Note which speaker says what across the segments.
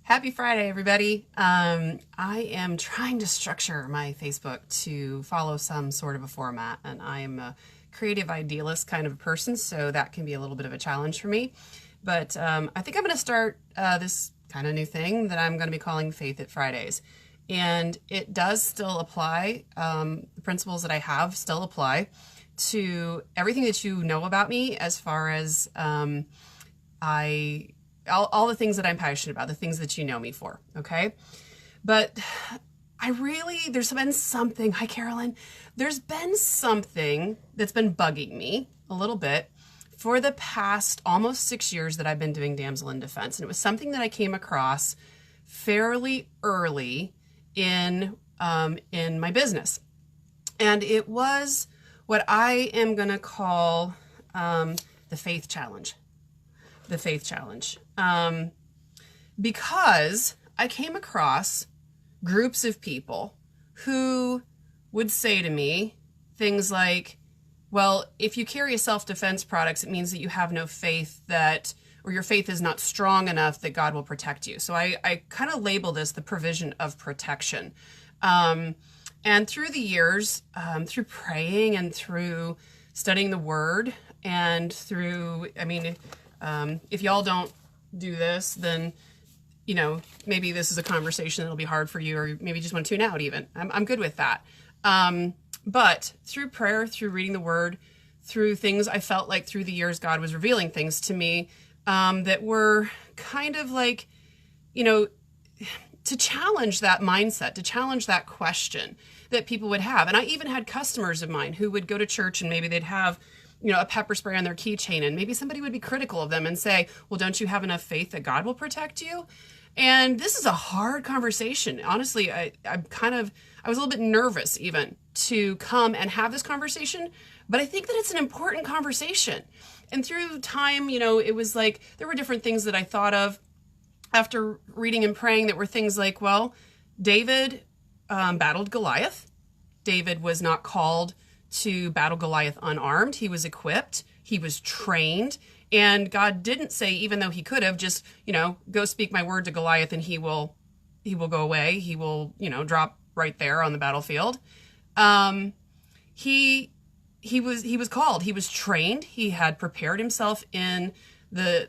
Speaker 1: Happy Friday, everybody. I am trying to structure my Facebook to follow some sort of a format, and I am a creative idealist kind of person, so that can be a little bit of a challenge for me. But I think I'm going to start this kind of new thing that I'm going to be calling Faith at Fridays. And it does still apply. The principles that I have still apply to everything that you know about me as far as all the things that I'm passionate about, the things that you know me for, okay? But there's been something, hi Carolyn, there's been something that's been bugging me a little bit for the past almost 6 years that I've been doing Damsel in Defense. And it was something that I came across fairly early in my business. And it was what I am gonna call the faith challenge. The faith challenge. Because I came across groups of people who would say to me things like, well, if you carry a self-defense products, it means that you have no faith or your faith is not strong enough that God will protect you. So I kind of label this the provision of protection. And through the years, through praying and through studying the word and through, if y'all don't do this, then, maybe this is a conversation that'll be hard for you, or maybe you just want to tune out even. I'm good with that. But through prayer, through reading the word, through things I felt like through the years, God was revealing things to me that were kind of like, to challenge that mindset, to challenge that question that people would have. And I even had customers of mine who would go to church and maybe they'd have a pepper spray on their keychain, and maybe somebody would be critical of them and say, well, don't you have enough faith that God will protect you? And this is a hard conversation. Honestly, I was a little bit nervous even to come and have this conversation, but I think that it's an important conversation. And through time, it was like, there were different things that I thought of after reading and praying that were things like, well, David battled Goliath. David was not called to battle Goliath unarmed. He was equipped, he was trained, and God didn't say, even though he could have, just, go speak my word to Goliath and he will go away. He will, drop right there on the battlefield. He was called, he was trained, he had prepared himself in the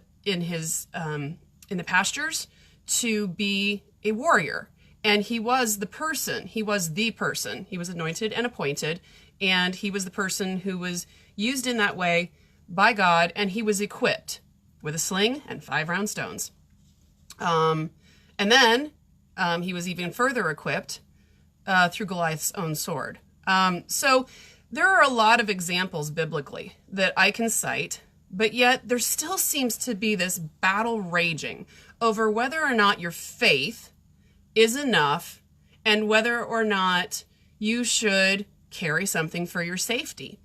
Speaker 1: pastures to be a warrior. And he was the person, he was anointed and appointed, and he was the person who was used in that way by God, and he was equipped with a sling and 5 round stones. And then he was even further equipped through Goliath's own sword. So there are a lot of examples biblically that I can cite, but yet there still seems to be this battle raging over whether or not your faith is enough and whether or not you should carry something for your safety.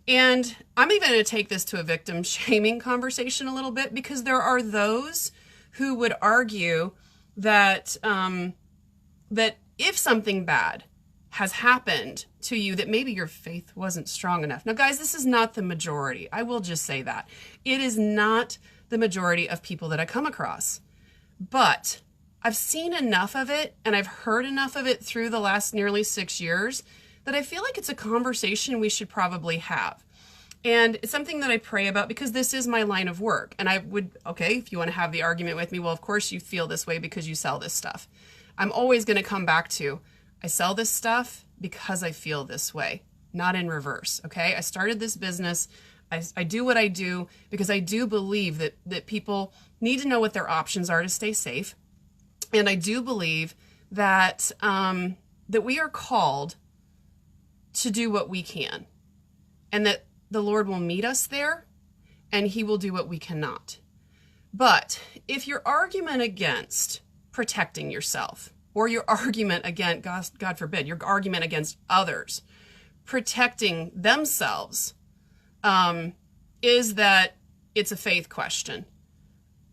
Speaker 1: And I'm even going to take this to a victim shaming conversation a little bit, because there are those who would argue that that if something bad has happened to you, that maybe your faith wasn't strong enough. Now, guys, this is not the majority. I will just say that. It is not the majority of people that I come across. But I've seen enough of it and I've heard enough of it through the last nearly 6 years that I feel like it's a conversation we should probably have. And it's something that I pray about because this is my line of work. And I would, if you want to have the argument with me, well, of course you feel this way because you sell this stuff. I'm always going to come back to, I sell this stuff because I feel this way, not in reverse, okay? I started this business. I do what I do because I do believe that people need to know what their options are to stay safe. And I do believe that that we are called to do what we can, and that the Lord will meet us there and he will do what we cannot. But if your argument against protecting yourself, or your argument against, God forbid, your argument against others protecting themselves is that it's a faith question,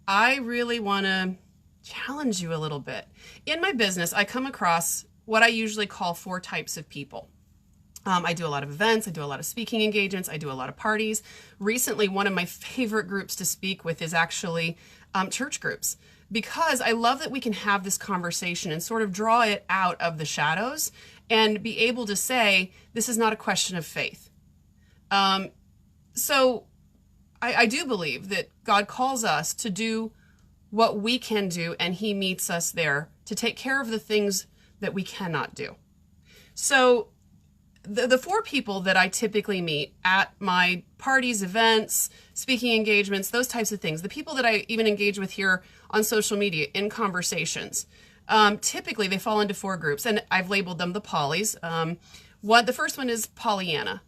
Speaker 1: I really want to challenge you a little bit. In my business, I come across what I usually call 4 types of people. I do a lot of events, I do a lot of speaking engagements, I do a lot of parties. Recently, one of my favorite groups to speak with is actually church groups. because I love that we can have this conversation and sort of draw it out of the shadows and be able to say, this is not a question of faith. So I do believe that God calls us to do what we can do, and he meets us there to take care of the things that we cannot do. So the four people that I typically meet at my parties, events, speaking engagements, those types of things, the people that I even engage with here on social media in conversations, typically they fall into four groups, and I've labeled them the Polys. The first one is Pollyanna.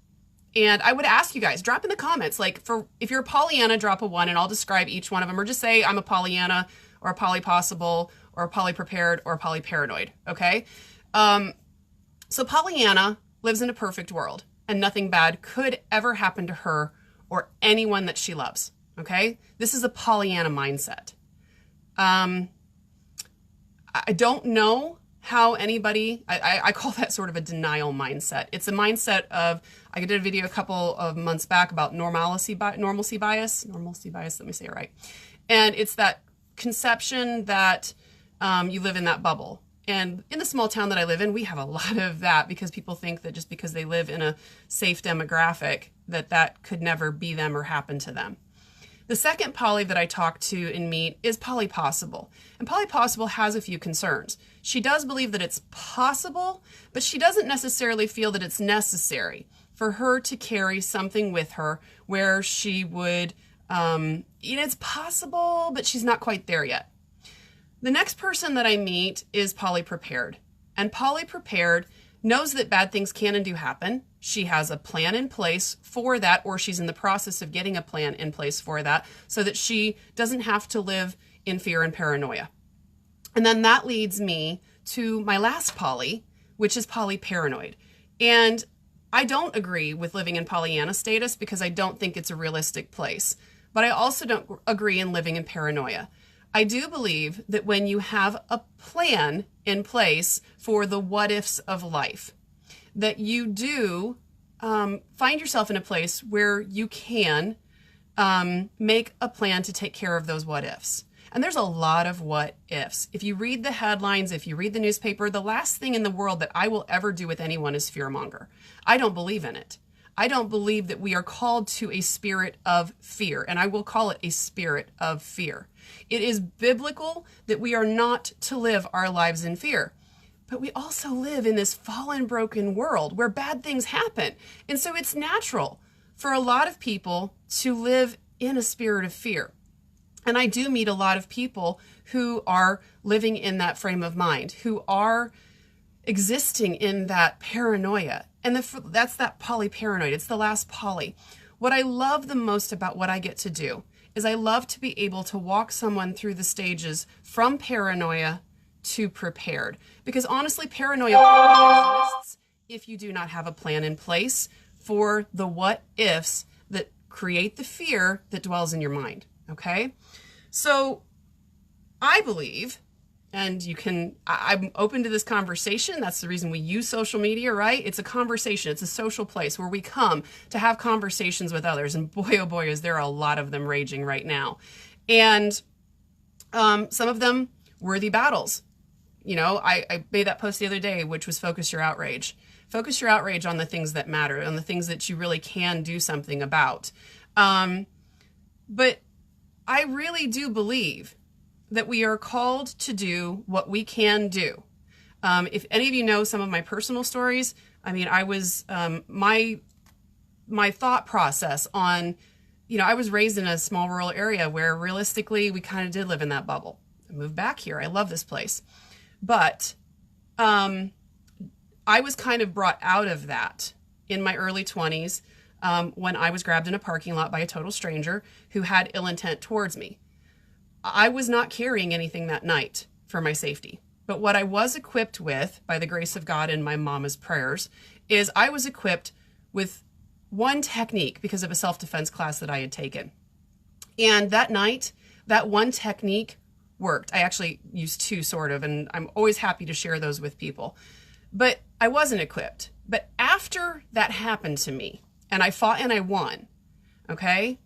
Speaker 1: And I would ask you guys, drop in the comments, like if you're a Pollyanna, drop a 1 and I'll describe each one of them, or just say I'm a Pollyanna or a polypossible or a polyprepared or a polyparanoid, okay? So Pollyanna lives in a perfect world and nothing bad could ever happen to her or anyone that she loves, okay? This is a Pollyanna mindset. I don't know how anybody, I call that sort of a denial mindset. It's a mindset of, I did a video a couple of months back about normalcy bias, let me say it right. And it's that conception that you live in that bubble. And in the small town that I live in, we have a lot of that because people think that just because they live in a safe demographic, that could never be them or happen to them. The second poly that I talk to and meet is polypossible. And polypossible has a few concerns. She does believe that it's possible, but she doesn't necessarily feel that it's necessary for her to carry something with her where she would, it's possible, but she's not quite there yet. The next person that I meet is polyprepared. And polyprepared knows that bad things can and do happen. She has a plan in place for that, or she's in the process of getting a plan in place for that so that she doesn't have to live in fear and paranoia. And then that leads me to my last poly, which is polyparanoid. And I don't agree with living in Pollyanna status because I don't think it's a realistic place. But I also don't agree in living in paranoia. I do believe that when you have a plan in place for the what ifs of life, that you do find yourself in a place where you can make a plan to take care of those what ifs. And there's a lot of what ifs. If you read the headlines, if you read the newspaper, the last thing in the world that I will ever do with anyone is fearmonger. I don't believe in it. I don't believe that we are called to a spirit of fear, and I will call it a spirit of fear. It is biblical that we are not to live our lives in fear, but we also live in this fallen, broken world where bad things happen. And so it's natural for a lot of people to live in a spirit of fear. And I do meet a lot of people who are living in that frame of mind, who are existing in that paranoia. And that's that polyparanoid. It's the last poly. What I love the most about what I get to do is I love to be able to walk someone through the stages from paranoia to prepared. Because honestly, paranoia only exists if you do not have a plan in place for the what ifs that create the fear that dwells in your mind. Okay? So I believe, and I'm open to this conversation. That's the reason we use social media, right? It's a conversation. It's a social place where we come to have conversations with others. And boy, oh boy, is there a lot of them raging right now. And some of them worthy battles. You know, I made that post the other day, which was focus your outrage. Focus your outrage on the things that matter, on the things that you really can do something about. But I really do believe that we are called to do what we can do. If any of you know some of my personal stories, I mean, I was, my thought process on, I was raised in a small rural area where realistically we kind of did live in that bubble. I moved back here. I love this place. But I was kind of brought out of that in my early 20s when I was grabbed in a parking lot by a total stranger who had ill intent towards me. I was not carrying anything that night for my safety. But what I was equipped with, by the grace of God and my mama's prayers, is I was equipped with one technique because of a self-defense class that I had taken. And that night, that one technique worked. I actually used two, sort of, and I'm always happy to share those with people. But I wasn't equipped. But after that happened to me, and I fought and I won, okay?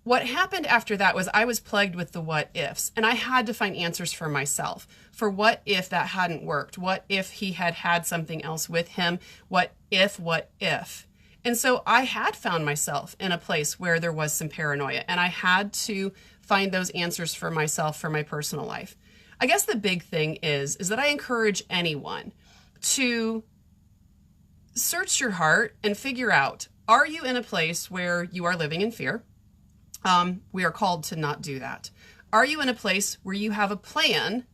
Speaker 1: what happened after that was I was plagued with the what ifs, and I had to find answers for myself. For what if that hadn't worked? What if he had had something else with him? What if, what if? And so I had found myself in a place where there was some paranoia, and I had to find those answers for myself, for my personal life. I guess the big thing is that I encourage anyone to search your heart and figure out, are you in a place where you are living in fear? We are called to not do that. Are you in a place where you have a plan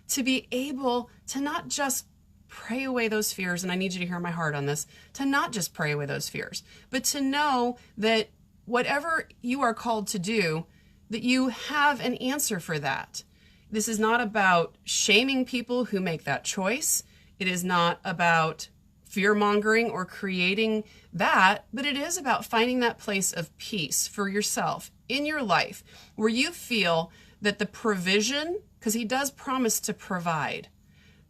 Speaker 1: to be able to not just pray away those fears? And I need you to hear my heart on this, to not just pray away those fears, but to know that whatever you are called to do, that you have an answer for that. This is not about shaming people who make that choice. It is not about fear-mongering or creating that, but it is about finding that place of peace for yourself in your life where you feel that the provision, because he does promise to provide,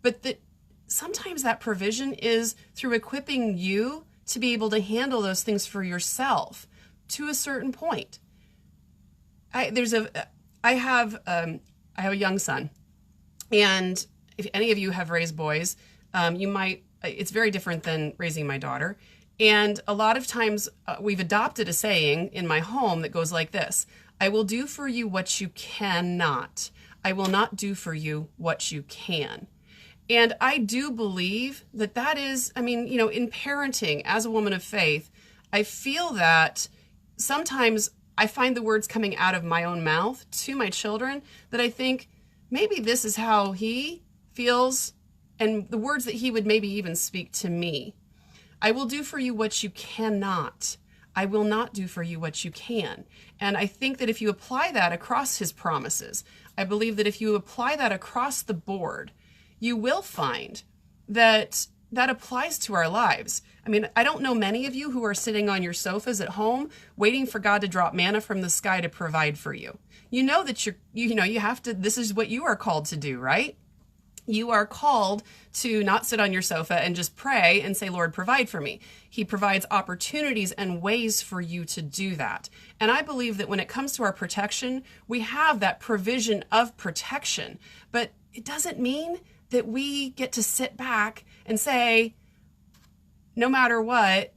Speaker 1: but that sometimes that provision is through equipping you to be able to handle those things for yourself to a certain point. I have a young son, and if any of you have raised boys, it's very different than raising my daughter. And a lot of times we've adopted a saying in my home that goes like this: I will do for you what you cannot. I will not do for you what you can. And I do believe that is, in parenting as a woman of faith, I feel that sometimes I find the words coming out of my own mouth to my children that I think maybe this is how he feels, and the words that he would maybe even speak to me. I will do for you what you cannot. I will not do for you what you can. And I think that if you apply that across his promises, I believe that if you apply that across the board, you will find that that applies to our lives. I don't know many of you who are sitting on your sofas at home waiting for God to drop manna from the sky to provide for you. You know that you have to, this is what you are called to do, right? You are called to not sit on your sofa and just pray and say, Lord, provide for me. He provides opportunities and ways for you to do that. And I believe that when it comes to our protection, we have that provision of protection, but it doesn't mean that we get to sit back and say, no matter what,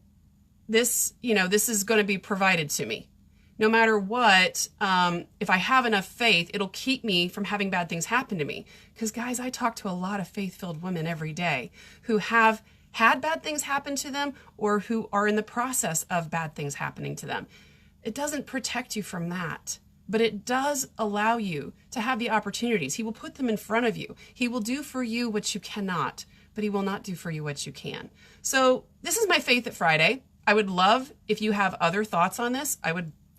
Speaker 1: this is going to be provided to me. No matter what, if I have enough faith, it'll keep me from having bad things happen to me. Because guys, I talk to a lot of faith-filled women every day who have had bad things happen to them or who are in the process of bad things happening to them. It doesn't protect you from that, but it does allow you to have the opportunities. He will put them in front of you. He will do for you what you cannot, but he will not do for you what you can. So this is my Faith at Friday. I would love if you have other thoughts on this.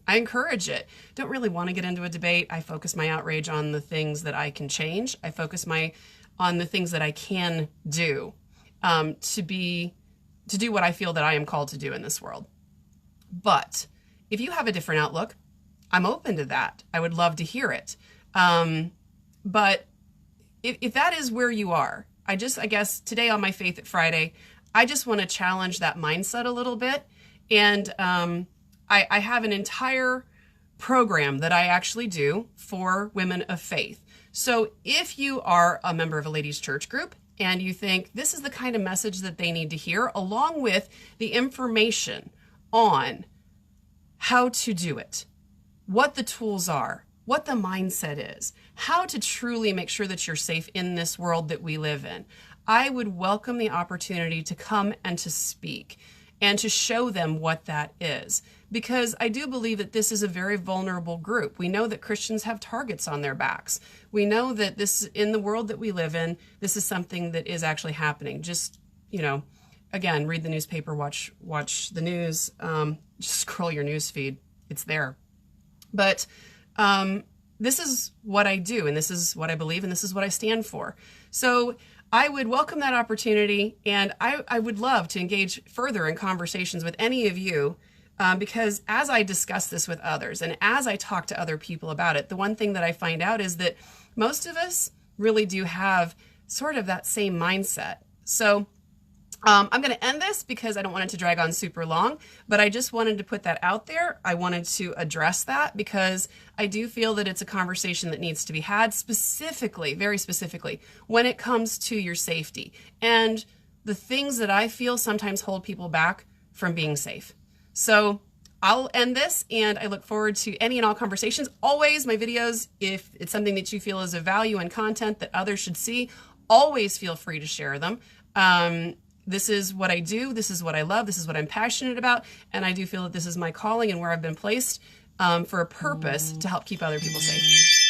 Speaker 1: I encourage it. Don't really want to get into a debate. I focus my outrage on the things that I can change. I focus on the things that I can do to do what I feel that I am called to do in this world. But if you have a different outlook, I'm open to that. I would love to hear it. But if that is where you are, I guess today on my Faith at Friday, I just want to challenge that mindset a little bit. And I have an entire program that I actually do for women of faith. So if you are a member of a ladies' church group and you think this is the kind of message that they need to hear, along with the information on how to do it, what the tools are, what the mindset is, how to truly make sure that you're safe in this world that we live in, I would welcome the opportunity to come and to speak and to show them what that is. Because I do believe that this is a very vulnerable group. We know that Christians have targets on their backs. We know that in the world that we live in, this is something that is actually happening. Just, again, read the newspaper, watch the news, just scroll your news feed. It's there. But this is what I do, and this is what I believe, and this is what I stand for. So I would welcome that opportunity, and I would love to engage further in conversations with any of you, because as I discuss this with others and as I talk to other people about it, the one thing that I find out is that most of us really do have sort of that same mindset. So I'm going to end this because I don't want it to drag on super long, but I just wanted to put that out there. I wanted to address that because I do feel that it's a conversation that needs to be had specifically, very specifically, when it comes to your safety and the things that I feel sometimes hold people back from being safe. So I'll end this, and I look forward to any and all conversations. Always, my videos, if it's something that you feel is of value and content that others should see, always feel free to share them. This is what I do. This is what I love. This is what I'm passionate about. And I do feel that this is my calling and where I've been placed for a purpose to help keep other people safe.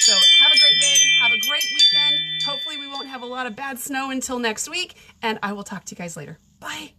Speaker 1: So have a great day. Have a great weekend. Hopefully we won't have a lot of bad snow until next week. And I will talk to you guys later. Bye.